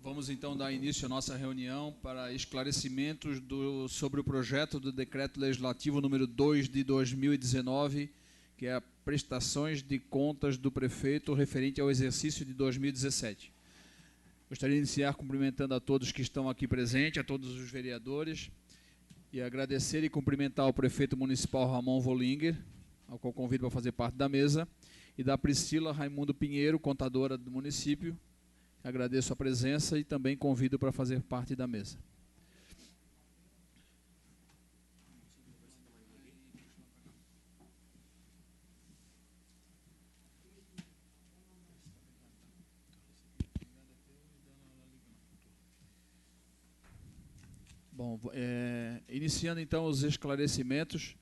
Vamos então dar início à nossa reunião para esclarecimentos sobre o projeto do Decreto Legislativo número 2 de 2019, que é a prestações de contas do prefeito referente ao exercício de 2017. Gostaria de iniciar cumprimentando a todos que estão aqui presentes, a todos os vereadores, e agradecer e cumprimentar o prefeito municipal Ramon Vollinger, ao qual convido para fazer parte da mesa, e da Priscila Raimundo Pinheiro, contadora do município. Agradeço a presença e também convido para fazer parte da mesa. Bom, iniciando então os esclarecimentos,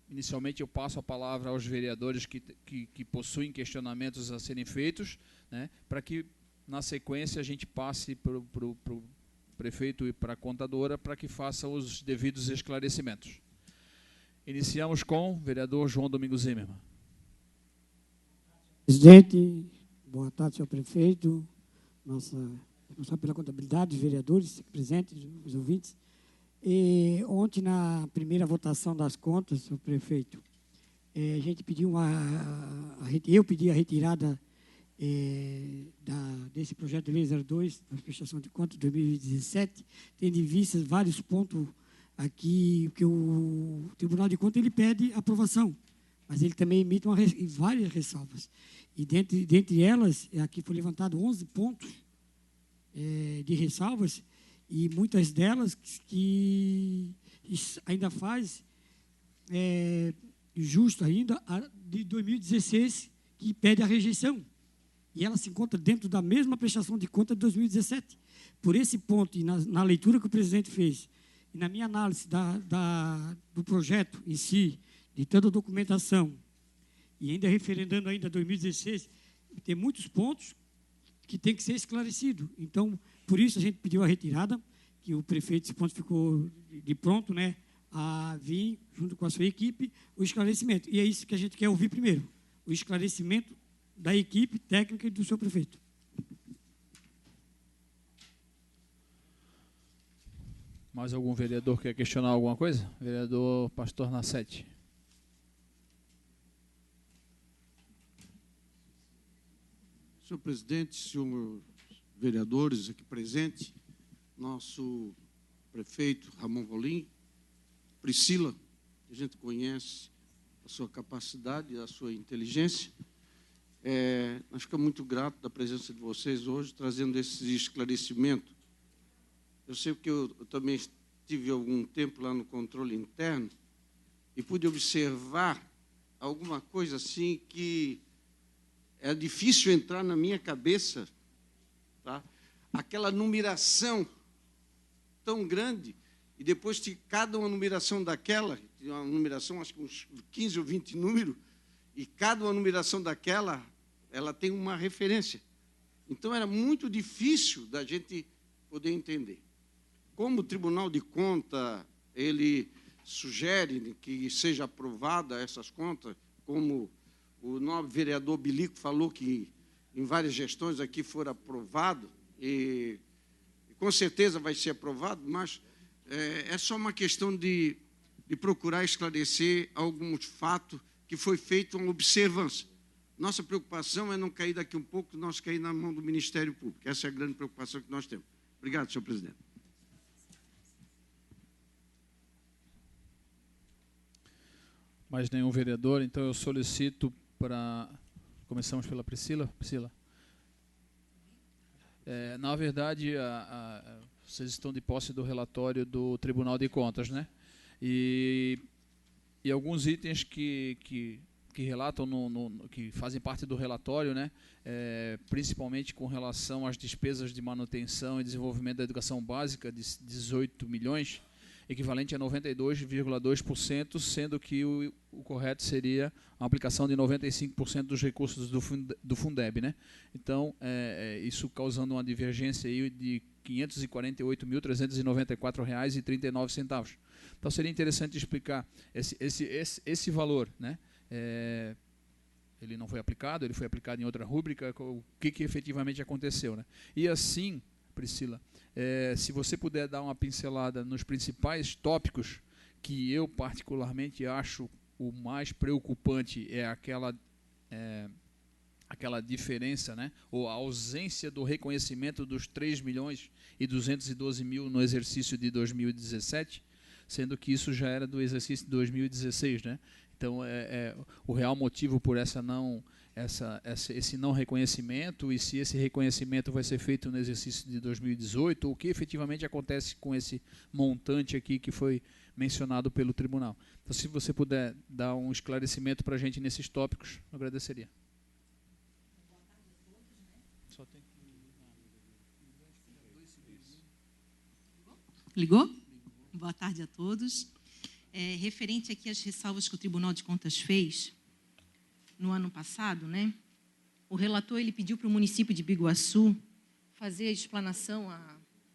inicialmente eu passo a palavra aos vereadores que possuem questionamentos a serem feitos, né, para que na sequência a gente passe para o prefeito e para a contadora para que faça os devidos esclarecimentos. Iniciamos com o vereador João Domingos Zimmermann. Presidente, boa tarde, senhor prefeito, responsável pela contabilidade, os vereadores presentes, os ouvintes. Ontem, na primeira votação das contas, senhor prefeito, a gente pediu eu pedi a retirada desse projeto de lei 02, da prestação de contas de 2017, tendo em vista vários pontos aqui, que o Tribunal de Contas ele pede aprovação, mas ele também emite várias ressalvas. E dentre elas, aqui foi levantado 11 pontos de ressalvas, e muitas delas que ainda faz justo ainda a de 2016, que pede a rejeição. E ela se encontra dentro da mesma prestação de conta de 2017. Por esse ponto, e na leitura que o presidente fez, e na minha análise do projeto em si, de toda a documentação, e ainda referendando ainda 2016, tem muitos pontos que tem que ser esclarecido. Então, por isso a gente pediu a retirada, que o prefeito, esse ponto ficou de pronto, né, a vir, junto com a sua equipe, o esclarecimento. E é isso que a gente quer ouvir primeiro, o esclarecimento da equipe técnica e do seu prefeito. Mais algum vereador quer questionar alguma coisa? Vereador Pastor Nassete. Senhor presidente, senhores vereadores aqui presentes, nosso prefeito Ramon Vollinger, Priscila, que a gente conhece a sua capacidade, a sua inteligência. Nós ficamos muito gratos da presença de vocês hoje, trazendo esse esclarecimento. Eu sei que eu também tive algum tempo lá no controle interno e pude observar alguma coisa assim que é difícil entrar na minha cabeça, tá? Aquela numeração tão grande, e depois de cada uma numeração daquela, uma numeração, acho que uns 15 ou 20 números, e cada uma numeração daquela, ela tem uma referência. Então, era muito difícil da gente poder entender. Como o Tribunal de Contas, ele sugere que seja aprovada essas contas, como o nobre vereador Bilico falou que em várias gestões aqui foram aprovado, e com certeza vai ser aprovado, mas é só uma questão de procurar esclarecer alguns fatos que foi feito uma observância. Nossa preocupação é não cair daqui um pouco, nós cair na mão do Ministério Público. Essa é a grande preocupação que nós temos. Obrigado, senhor presidente. Mais nenhum vereador, então eu solicito para... Começamos pela Priscila. Priscila. Na verdade, vocês estão de posse do relatório do Tribunal de Contas, né? E alguns itens que relatam, que fazem parte do relatório, né? Principalmente com relação às despesas de manutenção e desenvolvimento da educação básica, de 18 milhões, equivalente a 92,2%, sendo que o correto seria a aplicação de 95% dos recursos do Fundeb, né? Então, isso causando uma divergência aí de R$ 548.394,39. Então, seria interessante explicar esse valor, né? ele não foi aplicado, ele foi aplicado em outra rúbrica, o que efetivamente aconteceu, né? E assim, Priscila, se você puder dar uma pincelada nos principais tópicos que eu particularmente acho o mais preocupante é aquela diferença, né, ou a ausência do reconhecimento dos 3.212.000 no exercício de 2017, sendo que isso já era do exercício de 2016, né? Então, o real motivo por esse não reconhecimento, e se esse reconhecimento vai ser feito no exercício de 2018, o que efetivamente acontece com esse montante aqui que foi mencionado pelo tribunal. Então, se você puder dar um esclarecimento para a gente nesses tópicos, eu agradeceria. Ligou? Boa tarde a todos. Referente aqui às ressalvas que o Tribunal de Contas fez no ano passado, né? O relator ele pediu para o município de Biguaçu fazer a explanação,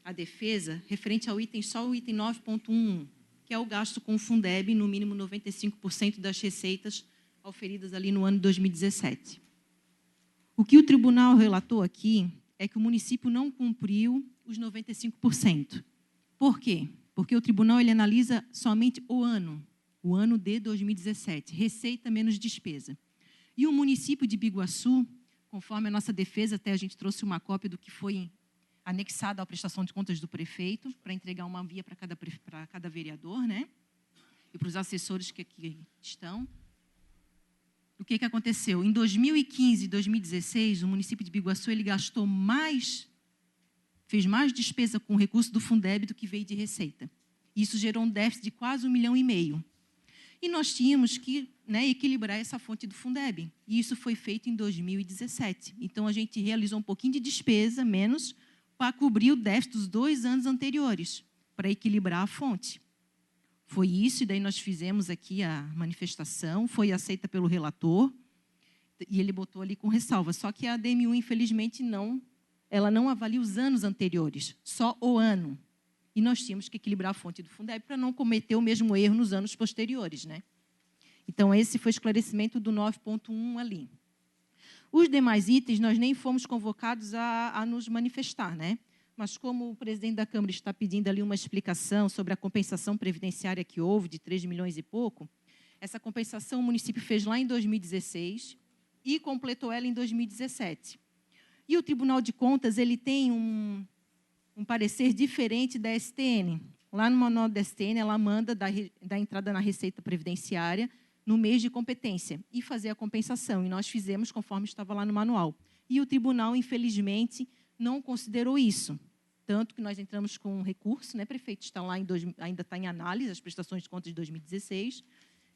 a defesa, referente ao item, só o item 9.1, que é o gasto com o Fundeb, no mínimo 95% das receitas auferidas ali no ano de 2017. O que o tribunal relatou aqui é que o município não cumpriu os 95%. Por quê? Porque o tribunal ele analisa somente o ano de 2017, receita menos despesa. E o município de Biguaçu, conforme a nossa defesa, até a gente trouxe uma cópia do que foi anexado à prestação de contas do prefeito, para entregar uma via para cada vereador, né? E para os assessores que aqui estão. O que aconteceu? Em 2015 e 2016, o município de Biguaçu ele gastou fez mais despesa com o recurso do Fundeb do que veio de receita. Isso gerou um déficit de quase 1,5 milhão. E nós tínhamos que, né, equilibrar essa fonte do Fundeb. E isso foi feito em 2017. Então, a gente realizou um pouquinho de despesa, menos, para cobrir o déficit dos 2 anos anteriores, para equilibrar a fonte. Foi isso, e daí nós fizemos aqui a manifestação, foi aceita pelo relator, e ele botou ali com ressalva. Só que a DMU, infelizmente, ela não avalia os anos anteriores, só o ano. E nós tínhamos que equilibrar a fonte do Fundeb para não cometer o mesmo erro nos anos posteriores, né? Então, esse foi o esclarecimento do 9.1 ali. Os demais itens, nós nem fomos convocados a nos manifestar, né? Mas como o presidente da Câmara está pedindo ali uma explicação sobre a compensação previdenciária que houve, de 3 milhões e pouco, essa compensação o município fez lá em 2016 e completou ela em 2017. E o Tribunal de Contas ele tem um parecer diferente da STN. Lá no manual da STN, ela manda da entrada na Receita Previdenciária no mês de competência e fazer a compensação. E nós fizemos conforme estava lá no manual. E o tribunal, infelizmente, não considerou isso. Tanto que nós entramos com um recurso, né, prefeito? Está lá ainda está em análise as prestações de contas de 2016.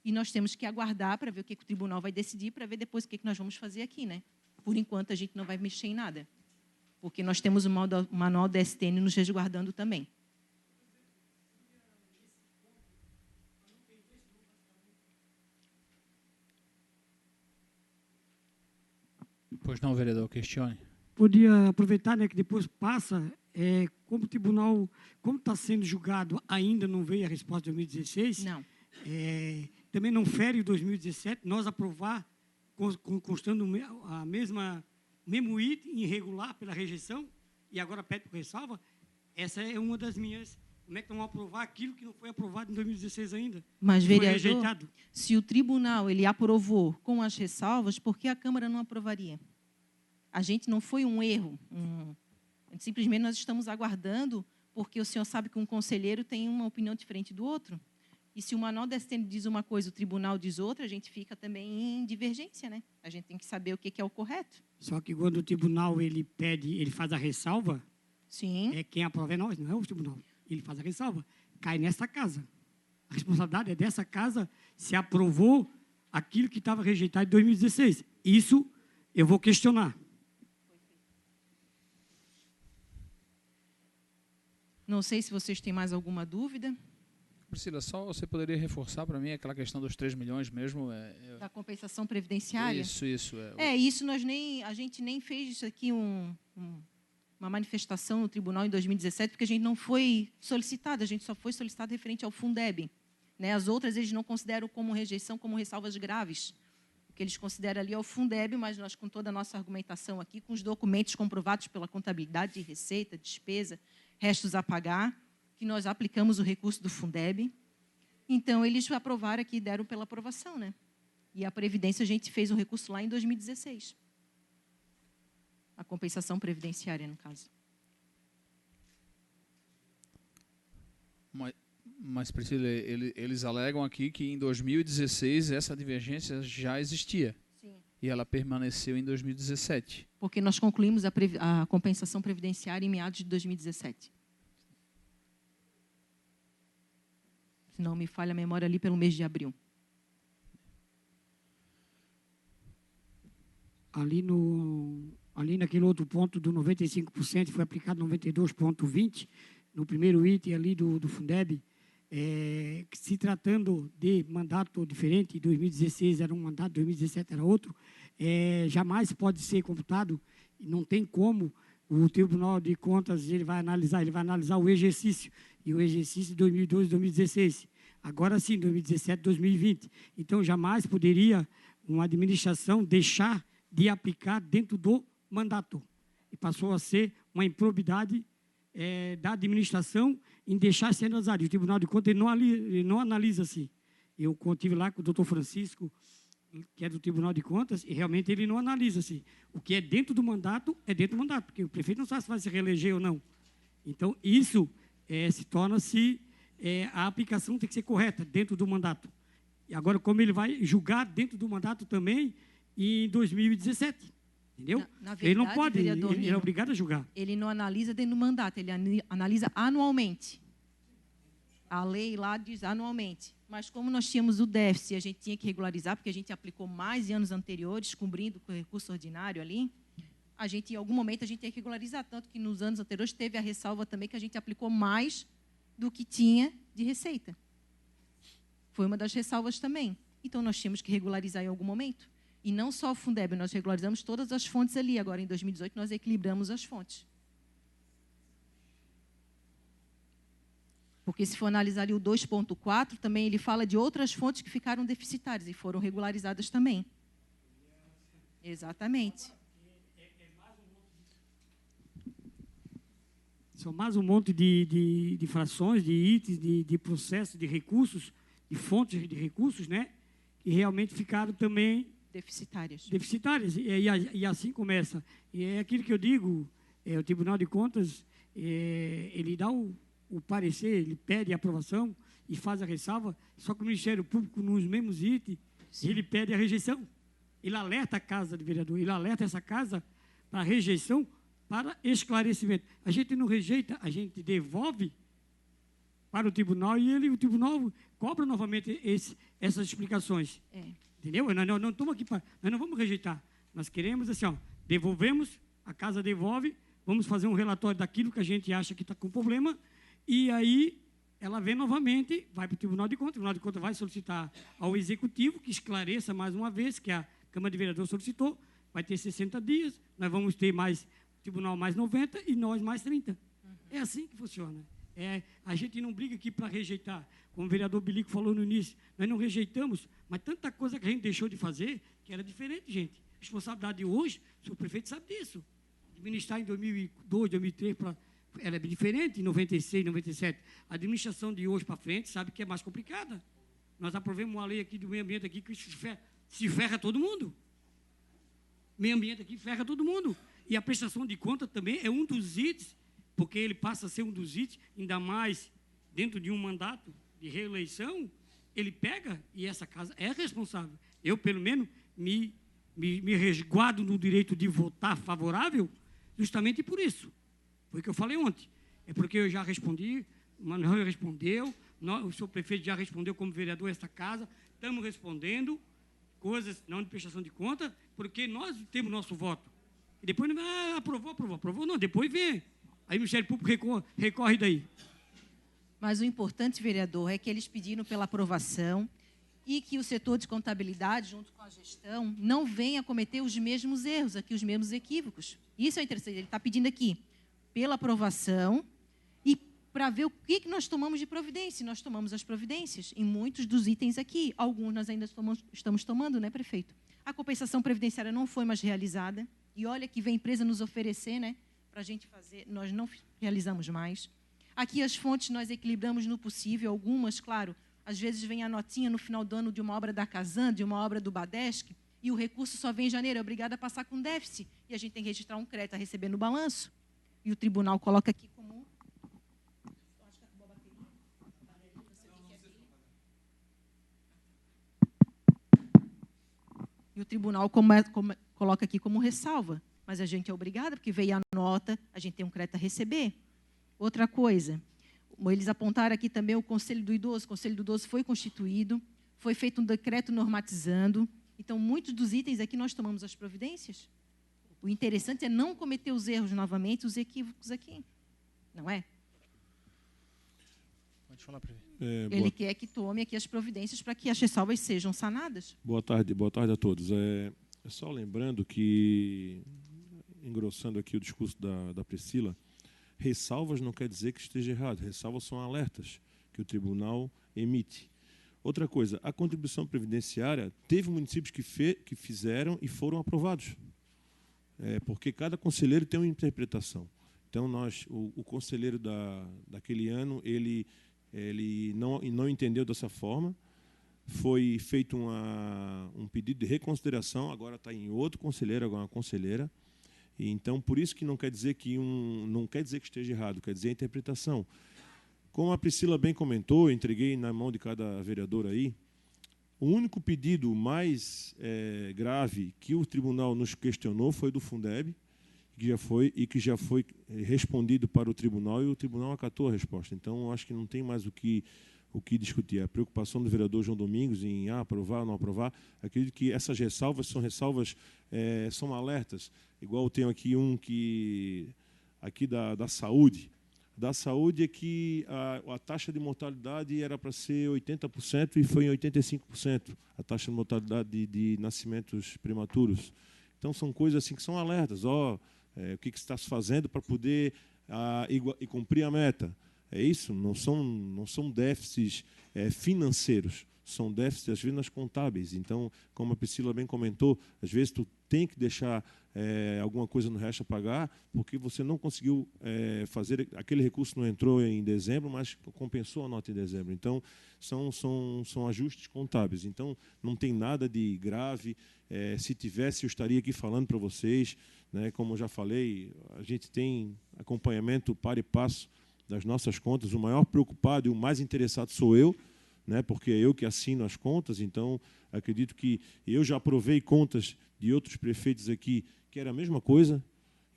E nós temos que aguardar para ver o que o tribunal vai decidir, para ver depois o que nós vamos fazer aqui, né? Por enquanto, a gente não vai mexer em nada, porque nós temos o manual da STN nos resguardando também. Pois não, vereador, questione. Podia aproveitar, né, que depois passa, como o tribunal, como está sendo julgado, ainda não veio a resposta de 2016. Não. Também não fere o 2017, nós aprovar, constando o mesmo item irregular pela rejeição, e agora pede por ressalva. Essa é uma das minhas. Como é que vão aprovar aquilo que não foi aprovado em 2016 ainda? Mas, vereador, foi rejeitado? Se o tribunal ele aprovou com as ressalvas, por que a Câmara não aprovaria? A gente não foi um erro. Simplesmente nós estamos aguardando, porque o senhor sabe que um conselheiro tem uma opinião diferente do outro. E se o manual da STN diz uma coisa, o tribunal diz outra, a gente fica também em divergência, né? A gente tem que saber o que é o correto. Só que quando o tribunal ele faz a ressalva, sim, quem aprova é nós, não é o tribunal. Ele faz a ressalva, cai nessa casa. A responsabilidade é dessa casa se aprovou aquilo que estava rejeitado em 2016. Isso eu vou questionar. Não sei se vocês têm mais alguma dúvida. Priscila, só você poderia reforçar para mim aquela questão dos 3 milhões mesmo? Da compensação previdenciária? Isso. Isso a gente nem fez isso aqui uma manifestação no tribunal em 2017, porque a gente não foi solicitado, a gente só foi solicitado referente ao Fundeb. Né? As outras eles não consideram como rejeição, como ressalvas graves. O que eles consideram ali é o Fundeb, mas nós, com toda a nossa argumentação aqui, com os documentos comprovados pela contabilidade de receita, despesa, restos a pagar, que nós aplicamos o recurso do Fundeb. Então, eles aprovaram aqui, deram pela aprovação, né? E a Previdência, a gente fez um recurso lá em 2016. A compensação previdenciária, no caso. Mas, Priscila, eles alegam aqui que em 2016 essa divergência já existia. Sim. E ela permaneceu em 2017. Porque nós concluímos a compensação previdenciária em meados de 2017. Se não me falha a memória, ali pelo mês de abril. Ali naquele outro ponto do 95%, foi aplicado 92,20%, no primeiro item ali do Fundeb, se tratando de mandato diferente, em 2016 era um mandato, 2017 era outro, jamais pode ser computado, e não tem como o Tribunal de Contas ele vai analisar o exercício, e o exercício de 2012 2016. Agora sim, 2017 2020. Então, jamais poderia uma administração deixar de aplicar dentro do mandato. E passou a ser uma improbidade da administração em deixar sendo analisado. E o Tribunal de Contas ele não analisa assim. Eu estive lá com o doutor Francisco, que é do Tribunal de Contas, e realmente ele não analisa assim. O que é dentro do mandato, é dentro do mandato, porque o prefeito não sabe se vai se reeleger ou não. Então, isso se torna-se... a aplicação tem que ser correta dentro do mandato. E agora, como ele vai julgar dentro do mandato também em 2017, entendeu? Na verdade, ele não pode, vereador, ele é obrigado a julgar. Ele não analisa dentro do mandato, ele analisa anualmente. A lei lá diz anualmente. Mas como nós tínhamos o déficit, a gente tinha que regularizar, porque a gente aplicou mais em anos anteriores, cobrindo com o recurso ordinário ali, em algum momento, a gente tinha que regularizar, tanto que nos anos anteriores teve a ressalva também que a gente aplicou mais do que tinha de receita. Foi uma das ressalvas também. Então, nós tínhamos que regularizar em algum momento. E não só o Fundeb, nós regularizamos todas as fontes ali. Agora, em 2018, nós equilibramos as fontes. Porque, se for analisar ali o 2.4, também ele fala de outras fontes que ficaram deficitárias e foram regularizadas também. Exatamente. São mais um monte de frações, de itens, de processos, de recursos, de fontes de recursos, né? Que realmente ficaram também deficitárias. E assim começa. E é aquilo que eu digo, o Tribunal de Contas, ele dá o parecer, ele pede a aprovação e faz a ressalva, só que o Ministério Público, nos mesmos itens, sim, ele pede a rejeição. Ele alerta a Casa do Vereador, ele alerta essa casa para rejeição, para esclarecimento. A gente não rejeita, a gente devolve para o tribunal e o tribunal cobra novamente essas explicações. Entendeu? Nós não estamos aqui para... Nós não vamos rejeitar. Nós queremos assim, ó, devolvemos, a casa devolve, vamos fazer um relatório daquilo que a gente acha que está com problema, e aí ela vem novamente, vai para o Tribunal de Contas, o Tribunal de Contas vai solicitar ao Executivo que esclareça mais uma vez, que a Câmara de Vereadores solicitou, vai ter 60 dias, nós vamos ter mais... Tribunal mais 90 e nós mais 30. É assim que funciona. A gente não briga aqui para rejeitar. Como o vereador Bilico falou no início, nós não rejeitamos, mas tanta coisa que a gente deixou de fazer que era diferente, gente. A responsabilidade de hoje, o senhor prefeito sabe disso. Administrar em 2002, 2003, era diferente, em 96, 97. A administração de hoje para frente sabe que é mais complicada. Nós aprovamos uma lei aqui do meio ambiente aqui que se ferra todo mundo. Meio ambiente aqui ferra todo mundo. E a prestação de conta também é um dos itens, porque ele passa a ser um dos itens, ainda mais dentro de um mandato de reeleição, ele pega e essa casa é responsável. Eu, pelo menos, me resguardo no direito de votar favorável justamente por isso. Foi o que eu falei ontem. É porque eu já respondi, o Manuel respondeu, o senhor prefeito já respondeu como vereador esta casa, estamos respondendo coisas não de prestação de conta, porque nós temos nosso voto. E depois, aprovou, não, depois vem. Aí o Ministério Público recorre daí. Mas o importante, vereador, é que eles pediram pela aprovação e que o setor de contabilidade, junto com a gestão, não venha cometer os mesmos erros, aqui os mesmos equívocos. Isso é interessante, ele está pedindo aqui pela aprovação e para ver o que nós tomamos de providência. Nós tomamos as providências em muitos dos itens aqui. Alguns nós ainda estamos tomando, né, prefeito? A compensação previdenciária não foi mais realizada. E olha que vem a empresa nos oferecer, né, para a gente fazer, nós não realizamos mais. Aqui as fontes nós equilibramos no possível, algumas, claro, às vezes vem a notinha no final do ano de uma obra da Casan, de uma obra do Badesc, e o recurso só vem em janeiro, é obrigado a passar com déficit. E a gente tem que registrar um crédito a receber no balanço. E o tribunal coloca aqui como... E o tribunal coloca aqui como ressalva. Mas a gente é obrigado, porque veio a nota, a gente tem um crédito a receber. Outra coisa, eles apontaram aqui também o Conselho do Idoso. O Conselho do Idoso foi constituído, foi feito um decreto normatizando. Então, muitos dos itens aqui nós tomamos as providências. O interessante é não cometer os erros novamente, os equívocos aqui. Não é? Pode falar para Ele quer que tome aqui as providências para que as ressalvas sejam sanadas. Boa tarde a todos. Só lembrando que, engrossando aqui o discurso da Priscila, ressalvas não quer dizer que esteja errado. Ressalvas são alertas que o tribunal emite. Outra coisa, a contribuição previdenciária, teve municípios que fizeram e foram aprovados. Porque cada conselheiro tem uma interpretação. Então, o conselheiro daquele ano, ele não entendeu dessa forma, foi feito um pedido de reconsideração, agora está em outro conselheiro, agora uma conselheira. E, então, por isso que não quer dizer que esteja errado, quer dizer a interpretação. Como a Priscila bem comentou, eu entreguei na mão de cada vereador aí, o único pedido mais grave que o tribunal nos questionou foi do Fundeb, que já foi respondido para o tribunal, e o tribunal acatou a resposta. Então, eu acho que não tem mais o que discutir. A preocupação do vereador João Domingos em aprovar ou não aprovar, acredito que essas ressalvas, são alertas. Igual eu tenho aqui aqui da saúde. Da saúde é que a taxa de mortalidade era para ser 80% e foi em 85%, a taxa de mortalidade de nascimentos prematuros. Então, são coisas assim que são alertas. O que está se fazendo para poder cumprir a meta? É isso? Não são déficits financeiros, são déficits, às vezes, nas contábeis. Então, como a Priscila bem comentou, às vezes tu tem que deixar alguma coisa no resto a pagar, porque você não conseguiu fazer, aquele recurso não entrou em dezembro, mas compensou a nota em dezembro. Então, são ajustes contábeis. Então, não tem nada de grave. Se tivesse, eu estaria aqui falando para vocês. Né, como eu já falei, a gente tem acompanhamento par e passo das nossas contas. O maior preocupado e o mais interessado sou eu, né, porque é eu que assino as contas. Então, acredito que eu já aprovei contas de outros prefeitos aqui que era a mesma coisa.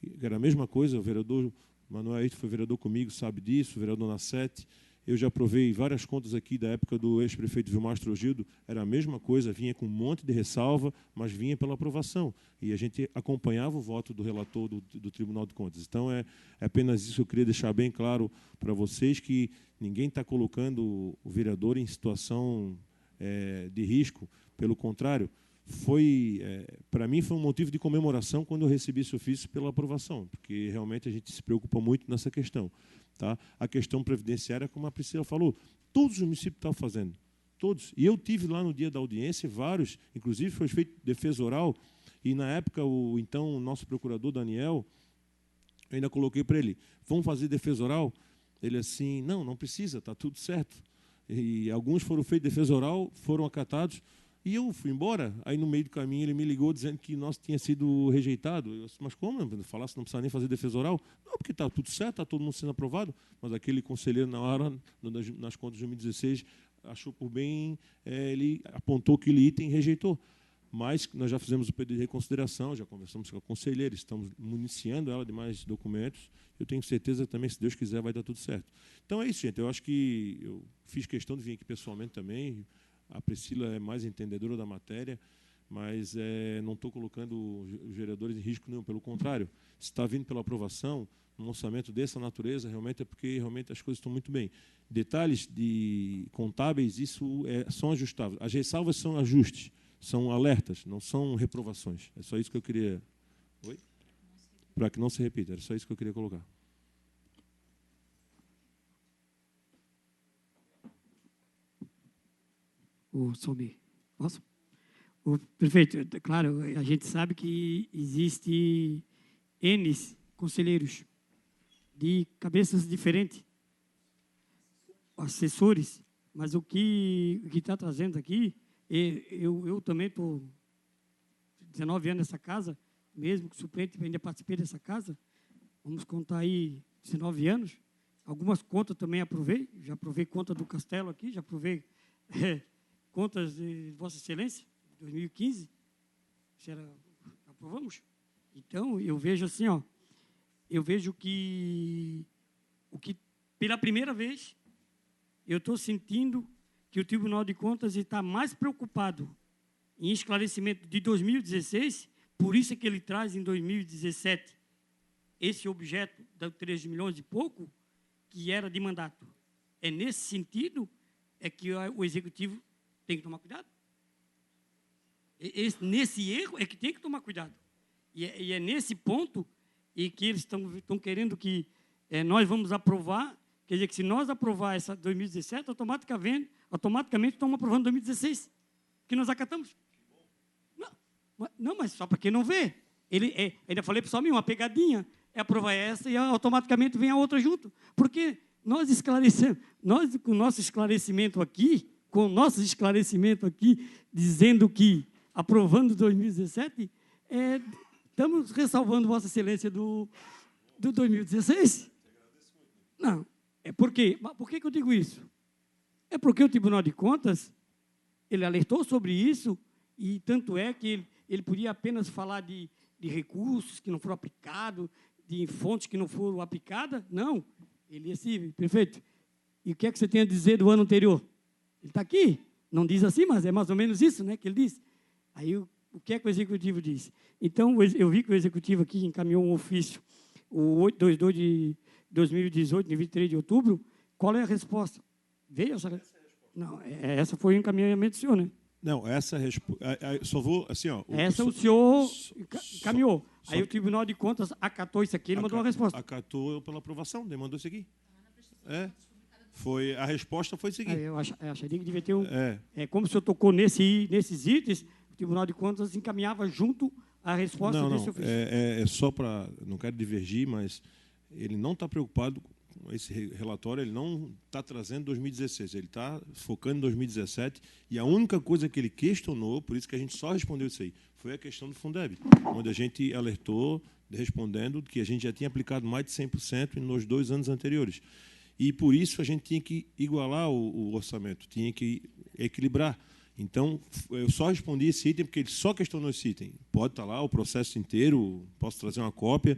O vereador Manuel Aito foi vereador comigo, sabe disso, o vereador Nassete. Eu já aprovei várias contas aqui da época do ex-prefeito Vilmar Trogildo, era a mesma coisa, vinha com um monte de ressalva, mas vinha pela aprovação. E a gente acompanhava o voto do relator do Tribunal de Contas. Então, é apenas isso que eu queria deixar bem claro para vocês, que ninguém está colocando o vereador em situação de risco. Pelo contrário, para mim foi um motivo de comemoração quando eu recebi esse ofício pela aprovação, porque realmente a gente se preocupa muito nessa questão. Tá? A questão previdenciária, como a Priscila falou, todos os municípios estavam fazendo, todos. E eu tive lá no dia da audiência vários, inclusive foi feito defesa oral, e na época o nosso procurador Daniel, eu ainda coloquei para ele, vamos fazer defesa oral? Ele assim, não precisa, está tudo certo. E alguns foram feitos defesa oral, foram acatados, e eu fui embora. Aí, no meio do caminho, ele me ligou dizendo que nosso tinha sido rejeitado. Eu disse, mas como? Falasse, não precisa nem fazer defesa oral? Não, porque está tudo certo, está todo mundo sendo aprovado. Mas aquele conselheiro, na hora, nas contas de 2016, achou por bem, ele apontou aquele item e rejeitou. Mas nós já fizemos o pedido de reconsideração, já conversamos com a conselheira, estamos municiando ela de mais documentos. Eu tenho certeza também, se Deus quiser, vai dar tudo certo. Então é isso, gente. Eu acho que eu fiz questão de vir aqui pessoalmente também. A Priscila é mais entendedora da matéria, mas não estou colocando os vereadores em risco nenhum. Pelo contrário, se está vindo pela aprovação, num orçamento dessa natureza, realmente é porque realmente as coisas estão muito bem. Detalhes de contábeis, isso são ajustáveis. As ressalvas são ajustes, são alertas, não são reprovações. É só isso que eu queria... Oi? Para que não se repita, era só isso que eu queria colocar. O Somir, posso? Prefeito, claro, a gente sabe que existe N conselheiros de cabeças diferentes, assessores, mas o que está trazendo aqui, eu também estou 19 anos nessa casa, mesmo que suplente, ainda participei dessa casa, vamos contar aí 19 anos, algumas contas também aprovei, já aprovei conta do Castelo aqui, já aprovei contas de Vossa Excelência, 2015, aprovamos. Então, eu vejo assim, eu vejo que pela primeira vez, eu estou sentindo que o Tribunal de Contas está mais preocupado em esclarecimento de 2016, por isso é que ele traz em 2017 esse objeto de 13 milhões e pouco, que era de mandato. É nesse sentido que o Executivo tem que tomar cuidado. Nesse erro é que tem que tomar cuidado. E é nesse ponto em que eles estão querendo que nós vamos aprovar, quer dizer que se nós aprovar essa 2017, automaticamente estamos aprovando 2016, que nós acatamos. Não, mas só para quem não vê. Ainda falei para o pessoal, uma pegadinha, é aprovar essa e automaticamente vem a outra junto. Porque nós esclarecemos, com o nosso esclarecimento aqui, dizendo que aprovando 2017, estamos ressalvando Vossa Excelência do 2016. Não, por quê? Por que eu digo isso? É porque o Tribunal de Contas, ele alertou sobre isso, e tanto é que ele podia apenas falar de recursos que não foram aplicados, de fontes que não foram aplicadas. Não, ele disse, prefeito, e o que é que você tem a dizer do ano anterior? Ele está aqui, não diz assim, mas é mais ou menos isso, né, que ele diz. Aí, o que é que o Executivo diz? Então, eu vi que o Executivo aqui encaminhou um ofício, o 822 de 2018, de 23 de outubro. Qual é a resposta? Veio essa resposta? Não, essa foi o encaminhamento do senhor, né? Não, essa resposta... Só vou, assim, essa o senhor encaminhou. Aí o Tribunal de Contas acatou isso aqui, ele mandou uma resposta. Acatou pela aprovação, demandou isso aqui. A resposta foi o seguinte. Eu acharia que devia ter como o senhor tocou nesses itens, o Tribunal de Contas encaminhava junto a resposta desse ofício. É só para... Não quero divergir, mas ele não está preocupado com esse relatório, ele não está trazendo 2016, ele está focando em 2017, e a única coisa que ele questionou, por isso que a gente só respondeu isso aí, foi a questão do Fundeb, onde a gente alertou, respondendo que a gente já tinha aplicado mais de 100% nos 2 anos anteriores. E, por isso, a gente tinha que igualar o orçamento, tinha que equilibrar. Então, eu só respondi esse item porque ele só questionou esse item. Pode estar lá o processo inteiro, posso trazer uma cópia,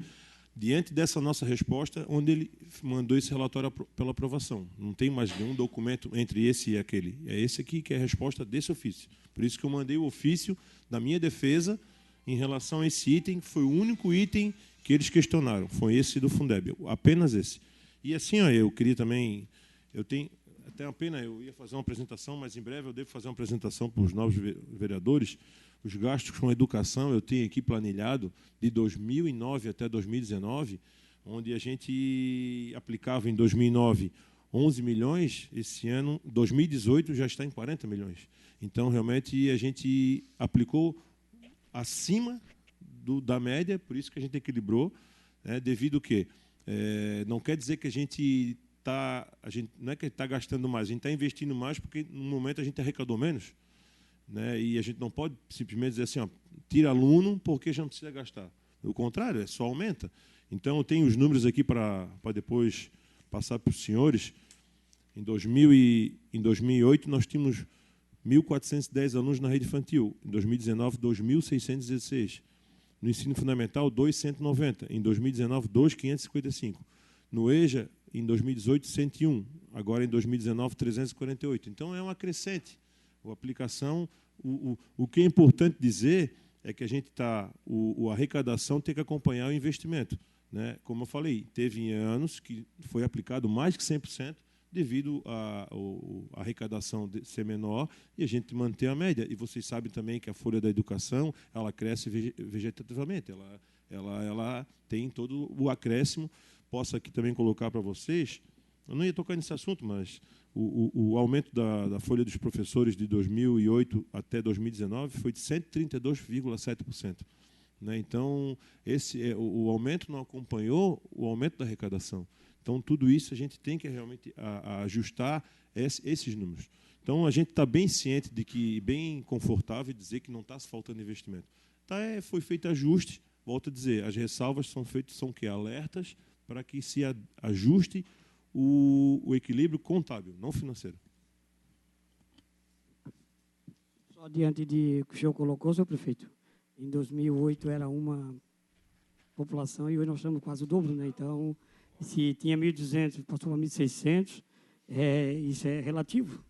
diante dessa nossa resposta, onde ele mandou esse relatório pela aprovação. Não tem mais nenhum documento entre esse e aquele. É esse aqui que é a resposta desse ofício. Por isso que eu mandei o ofício da minha defesa em relação a esse item, foi o único item que eles questionaram, foi esse do Fundeb, apenas esse. E assim, eu queria também... Eu tenho até uma pena, eu ia fazer uma apresentação, mas em breve eu devo fazer uma apresentação para os novos vereadores. Os gastos com educação eu tenho aqui planilhado de 2009 até 2019, onde a gente aplicava em 2009 11 milhões, esse ano, 2018, já está em 40 milhões. Então, realmente, a gente aplicou acima da média, por isso que a gente equilibrou, devido ao quê? Não quer dizer que a gente não é que está gastando mais, a gente está investindo mais porque, no momento, a gente arrecadou menos. Né? E a gente não pode simplesmente dizer assim, tira aluno porque já não precisa gastar. O contrário, só aumenta. Então, eu tenho os números aqui para depois passar para os senhores. Em 2008, nós tínhamos 1.410 alunos na rede infantil. Em 2019, 2.616. No ensino fundamental, 2.190. Em 2019, 2.555. No EJA, em 2018, 101. Agora, em 2019, 348. Então, é uma crescente. A aplicação, o que é importante dizer é que a gente a arrecadação tem que acompanhar o investimento. Né? Como eu falei, teve anos que foi aplicado mais que 100% devido à arrecadação ser menor e a gente manter a média. E vocês sabem também que a folha da educação ela cresce vegetativamente, ela tem todo o acréscimo. Posso aqui também colocar para vocês Eu não ia tocar nesse assunto, mas o aumento da folha dos professores de 2008 até 2019 foi de 132,7%. Né? Então, o aumento não acompanhou o aumento da arrecadação. Então, tudo isso a gente tem que realmente ajustar esses números. Então, a gente está bem ciente de que, bem confortável em dizer que não está faltando investimento. Foi feito ajuste, volto a dizer, as ressalvas são que alertas para que se ajuste o equilíbrio contábil, não financeiro. Só diante de que o senhor colocou, senhor prefeito, em 2008 era uma população e hoje nós estamos quase o dobro, né? Então, se tinha 1.200, passou para 1.600, isso é relativo.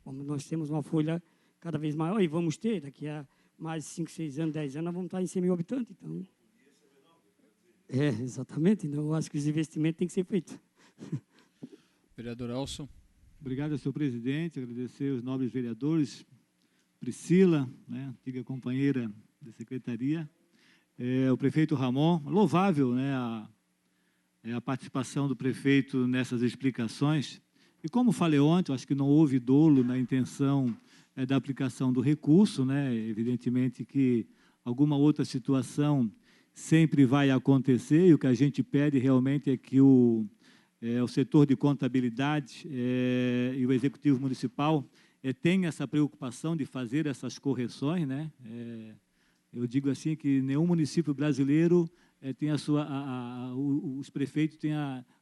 Como nós temos uma folha cada vez maior e vamos ter, daqui a mais 5, 6 anos, 10 anos, nós vamos estar em 100 mil habitantes. Então, exatamente. Então, eu acho que os investimentos têm que ser feitos. Vereador Elson. Obrigado, senhor presidente. Agradecer aos nobres vereadores, Priscila, né, antiga companheira da secretaria, o prefeito Ramon. Louvável, né, a participação do prefeito nessas explicações. E como falei ontem, acho que não houve dolo na intenção da aplicação do recurso, né? Evidentemente que alguma outra situação sempre vai acontecer, e o que a gente pede realmente é que o setor de contabilidade e o Executivo Municipal tenha essa preocupação de fazer essas correções, né? Eu digo assim que nenhum município brasileiro tem os prefeitos têm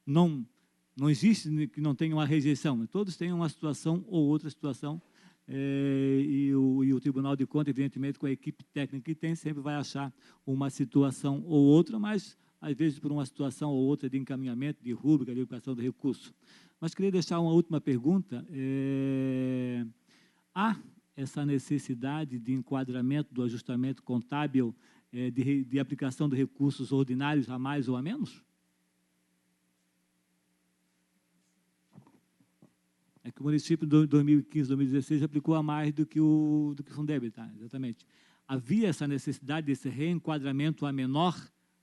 não existe que não tenha uma rejeição, todos têm uma situação ou outra situação, e o Tribunal de Contas, evidentemente, com a equipe técnica que tem, sempre vai achar uma situação ou outra, mas, às vezes, por uma situação ou outra de encaminhamento, de rúbrica, de aplicação do recurso. Mas queria deixar uma última pergunta. Há essa necessidade de enquadramento do ajustamento contábil, de aplicação de recursos ordinários a mais ou a menos? É que o município de 2015, 2016 aplicou a mais do que o Fundeb, tá? Exatamente. Havia essa necessidade desse reenquadramento a menor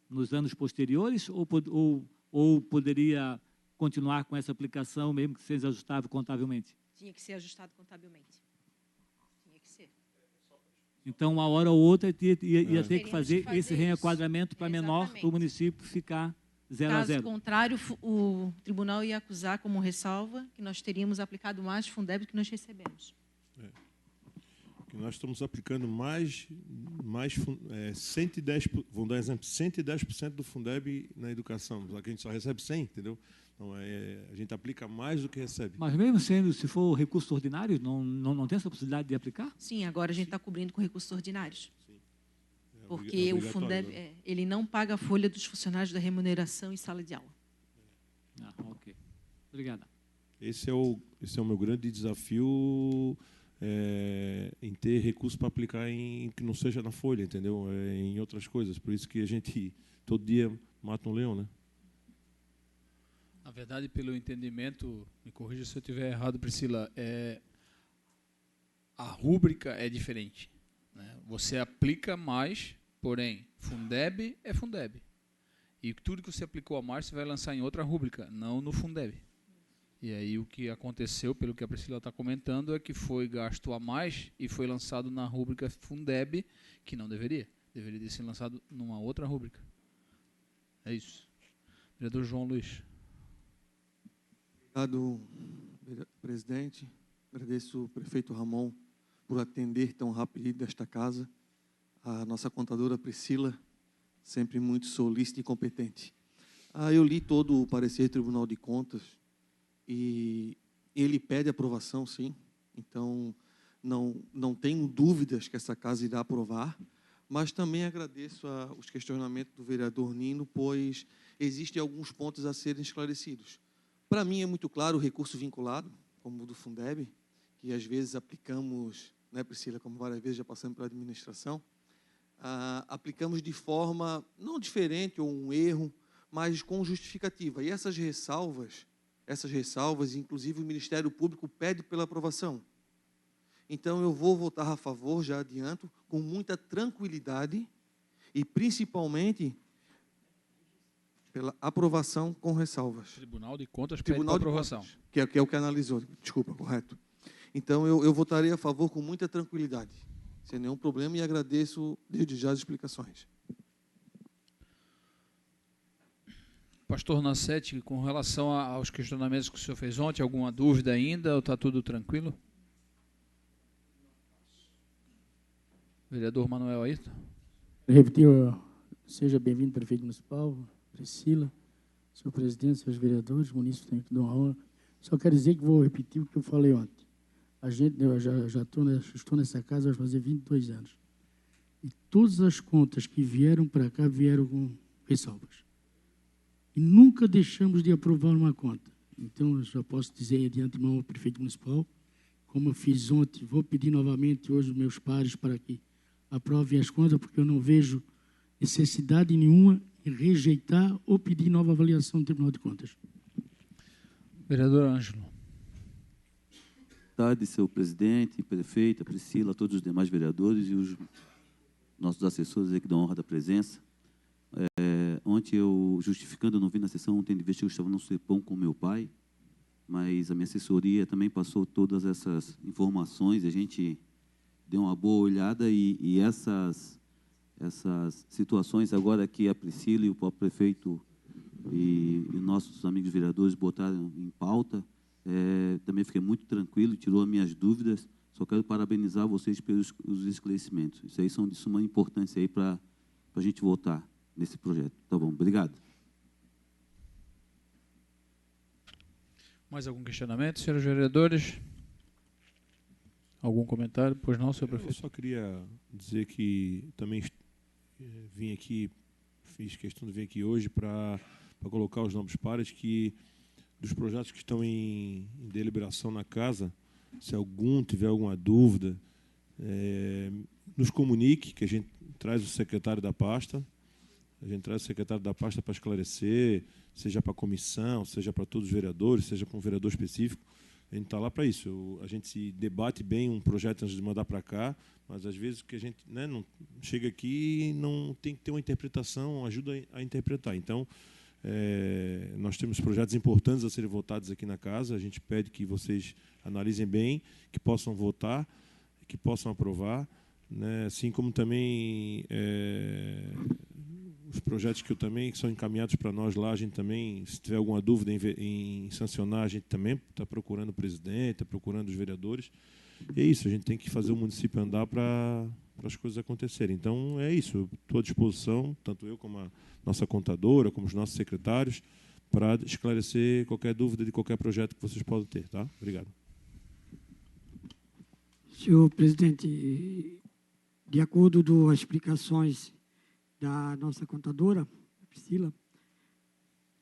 nos anos posteriores ou poderia continuar com essa aplicação mesmo que seja ajustável contabilmente? Tinha que ser ajustado contabilmente. Tinha que ser. Então, uma hora ou outra ia ter que fazer esse reenquadramento para menor, para o município ficar 0 a 0. Caso contrário, o tribunal ia acusar como ressalva que nós teríamos aplicado mais Fundeb do que nós recebemos. Que nós estamos aplicando mais 110, vamos dar um exemplo, 110% do Fundeb na educação. Aqui a gente só recebe 100, entendeu? Então, a gente aplica mais do que recebe. Mas mesmo sendo, se for recurso ordinário, não tem essa possibilidade de aplicar? Sim, agora a gente está cobrindo com recursos ordinários. Sim. Porque o Fundeb, ele não paga a folha dos funcionários da remuneração em sala de aula. Ok. Obrigada. Esse é o meu grande desafio, em ter recurso para aplicar em que não seja na folha, entendeu? Em outras coisas. Por isso que a gente, todo dia, mata um leão, né? Na verdade, pelo entendimento, me corrija se eu estiver errado, Priscila, a rúbrica é diferente. Né? Você aplica mais, porém, Fundeb é Fundeb. E tudo que você aplicou a mais, você vai lançar em outra rúbrica, não no Fundeb. E aí o que aconteceu, pelo que a Priscila está comentando, é que foi gasto a mais e foi lançado na rúbrica Fundeb, que não deveria. Deveria ter sido lançado numa outra rúbrica. É isso. Vereador João Luiz. Obrigado, presidente. Agradeço ao prefeito Ramon por atender tão rápido desta casa. A nossa contadora Priscila, sempre muito solícita e competente. Eu li todo o parecer do Tribunal de Contas e ele pede aprovação, sim. Então, não tenho dúvidas que essa casa irá aprovar, mas também agradeço os questionamentos do vereador Nino, pois existem alguns pontos a serem esclarecidos. Para mim é muito claro o recurso vinculado, como o do Fundeb, que às vezes aplicamos, né, Priscila, como várias vezes já passamos pela administração, aplicamos de forma não diferente ou um erro, mas com justificativa. E essas ressalvas, inclusive o Ministério Público pede pela aprovação. Então eu vou votar a favor, já adianto, com muita tranquilidade e principalmente pela aprovação com ressalvas. Tribunal de Contas pede Tribunal para de aprovação. Contas, que é o que analisou. Desculpa, correto. Então, eu votarei a favor com muita tranquilidade, sem nenhum problema, e agradeço desde já as explicações. Pastor Nassetti, com relação aos questionamentos que o senhor fez ontem, alguma dúvida ainda ou está tudo tranquilo? Vereador Manuel Ayrton. Repetir, seja bem-vindo, prefeito municipal, Priscila, senhor presidente, seus vereadores, munícipes, tenho que dar uma honra. Só quero dizer que vou repetir o que eu falei ontem. Eu já estou nessa casa, vai fazer 22 anos. E todas as contas que vieram para cá vieram com ressalvas. E nunca deixamos de aprovar uma conta. Então, eu já posso dizer de antemão ao prefeito municipal, como eu fiz ontem, vou pedir novamente hoje aos meus pares para que aprovem as contas, porque eu não vejo necessidade nenhuma em rejeitar ou pedir nova avaliação do Tribunal de Contas. Vereador Ângelo. Boa tarde, senhor presidente, prefeita, Priscila, todos os demais vereadores e os nossos assessores aí que dão honra da presença. Ontem, eu, justificando, eu não vim na sessão, ontem de vez que eu estava no CEPOM com meu pai, mas a minha assessoria também passou todas essas informações, a gente deu uma boa olhada e essas situações agora que a Priscila e o próprio prefeito e nossos amigos vereadores botaram em pauta, também fiquei muito tranquilo, tirou as minhas dúvidas. Só quero parabenizar vocês pelos os esclarecimentos. Isso aí são de suma importância aí para a gente votar nesse projeto. Tá bom, obrigado. Mais algum questionamento, senhores vereadores? Algum comentário? Pois não, senhor prefeito? Eu só queria dizer que também vim aqui, fiz questão de vir aqui hoje para colocar os nobres pares que dos projetos que estão em deliberação na casa, se algum tiver alguma dúvida, nos comunique, que a gente traz o secretário da pasta, para esclarecer, seja para a comissão, seja para todos os vereadores, seja para um vereador específico. A gente está lá para isso. A gente se debate bem um projeto antes de mandar para cá, mas às vezes que a gente não chega aqui e não tem que ter uma interpretação, ajuda a interpretar. Então, nós temos projetos importantes a serem votados aqui na casa. A gente pede que vocês analisem bem, que possam votar, que possam aprovar, né? Assim como também os projetos que são encaminhados para nós lá, a gente também, se tiver alguma dúvida em sancionar, a gente também está procurando o presidente, está procurando os vereadores. É isso, a gente tem que fazer o município andar para as coisas acontecerem. Então, é isso, eu estou à disposição, tanto eu como a nossa contadora, como os nossos secretários, para esclarecer qualquer dúvida de qualquer projeto que vocês possam ter. Tá? Obrigado. Senhor presidente, de acordo com as explicações da nossa contadora, Priscila,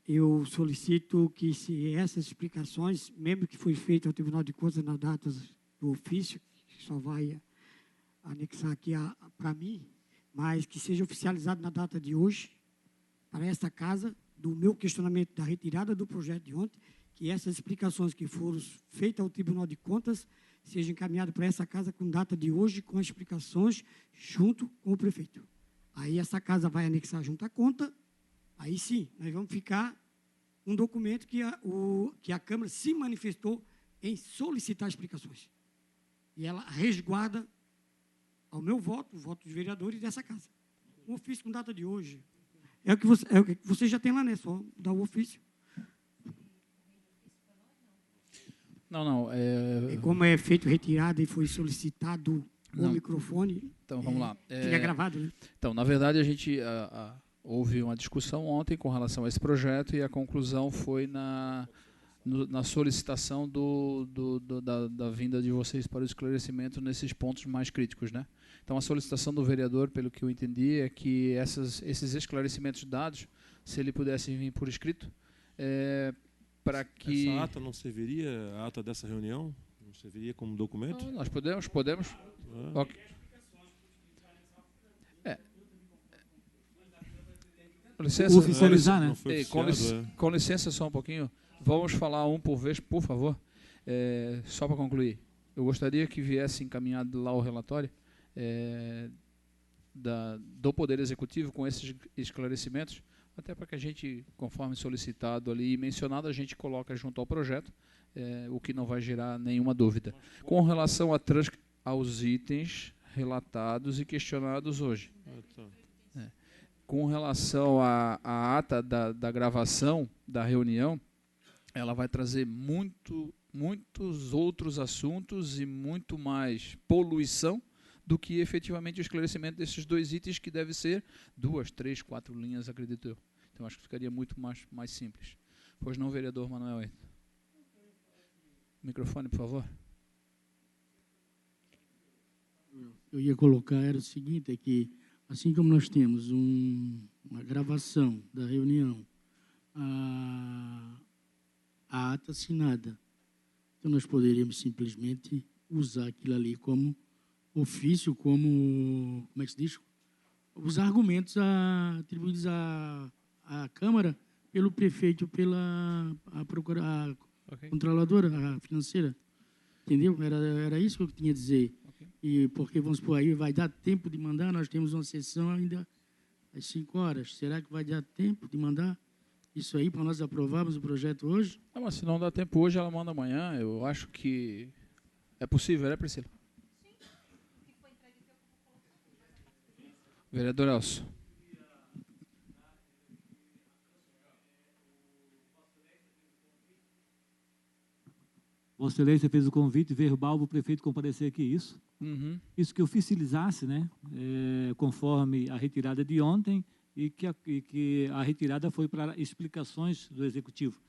eu solicito que, se essas explicações, mesmo que foi feito ao Tribunal de Contas na data do ofício, que só vai anexar aqui para mim, mas que seja oficializado na data de hoje, para esta casa, do meu questionamento da retirada do projeto de ontem, que essas explicações que foram feitas ao Tribunal de Contas sejam encaminhadas para essa casa com data de hoje, com as explicações, junto com o prefeito. Aí essa casa vai anexar junto à conta, aí sim, nós vamos ficar um documento que a Câmara se manifestou em solicitar explicações. E ela resguarda ao meu voto, o voto dos vereadores dessa casa. Um ofício com data de hoje. É o que você já tem lá, né? Só dar o ofício. Não. E como é feito retirada e foi solicitado o microfone. Então, vamos lá. Fica gravado, né? Então, na verdade, a gente houve uma discussão ontem com relação a esse projeto e a conclusão foi na solicitação da vinda de vocês para o esclarecimento nesses pontos mais críticos, né? Então, a solicitação do vereador, pelo que eu entendi, é que esses esclarecimentos dados, se ele pudesse vir por escrito, para que... Essa ata não serviria, a ata dessa reunião? Não serviria como documento? Não, nós podemos. Okay. Com licença, oficializar, né? Com licença só um pouquinho. Vamos falar um por vez, por favor. Só para concluir. Eu gostaria que viesse encaminhado lá o relatório do Poder Executivo com esses esclarecimentos, Até para que a gente, conforme solicitado ali e mencionado, a gente coloca junto ao projeto, o que não vai gerar nenhuma dúvida. Com relação aos itens relatados e questionados hoje. Com relação à ata da gravação da reunião, ela vai trazer muitos outros assuntos e muito mais poluição do que efetivamente o esclarecimento desses 2 itens, que deve ser 2, 3, 4 linhas, acredito eu. Então, acho que ficaria muito mais simples. Pois não, vereador Manuel? Microfone, por favor. Eu ia colocar era o seguinte, é que assim como nós temos uma gravação da reunião, a ata assinada, então nós poderíamos simplesmente usar aquilo ali como ofício, como é que se diz? Os argumentos atribuídos à Câmara pelo prefeito, pela controladora financeira. Entendeu? Era isso que eu tinha a dizer. Okay. E porque, vamos supor, aí vai dar tempo de mandar, nós temos uma sessão ainda às 5 horas. Será que vai dar tempo de mandar isso aí para nós aprovarmos o projeto hoje? Não, mas se não dá tempo hoje, ela manda amanhã. Eu acho que é possível, né, Priscila? Vereador Elcio. Vossa Excelência fez o convite verbal para o prefeito comparecer aqui, isso? Uhum. Isso que oficializasse, né, conforme a retirada de ontem, e que a retirada foi para explicações do Executivo.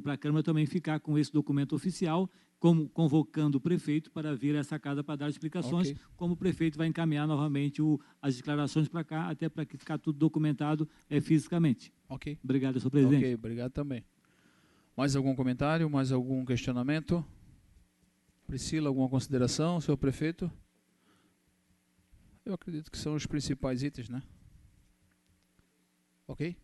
Para a Câmara também ficar com esse documento oficial, como convocando o prefeito para vir a essa casa para dar explicações, Okay. como o prefeito vai encaminhar novamente as declarações para cá, até para que ficar tudo documentado fisicamente. Ok. Obrigado, senhor presidente. Ok, obrigado também. Mais algum comentário, mais algum questionamento? Priscila, alguma consideração, senhor prefeito? Eu acredito que são os principais itens, né? Ok?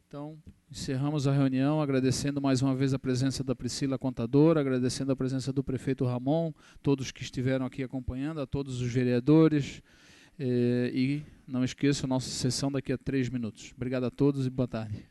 Então, encerramos a reunião, agradecendo mais uma vez a presença da Priscila, contadora, agradecendo a presença do prefeito Ramon, todos que estiveram aqui acompanhando, a todos os vereadores, e não esqueçam, nossa sessão daqui a 3 minutos. Obrigado a todos e boa tarde.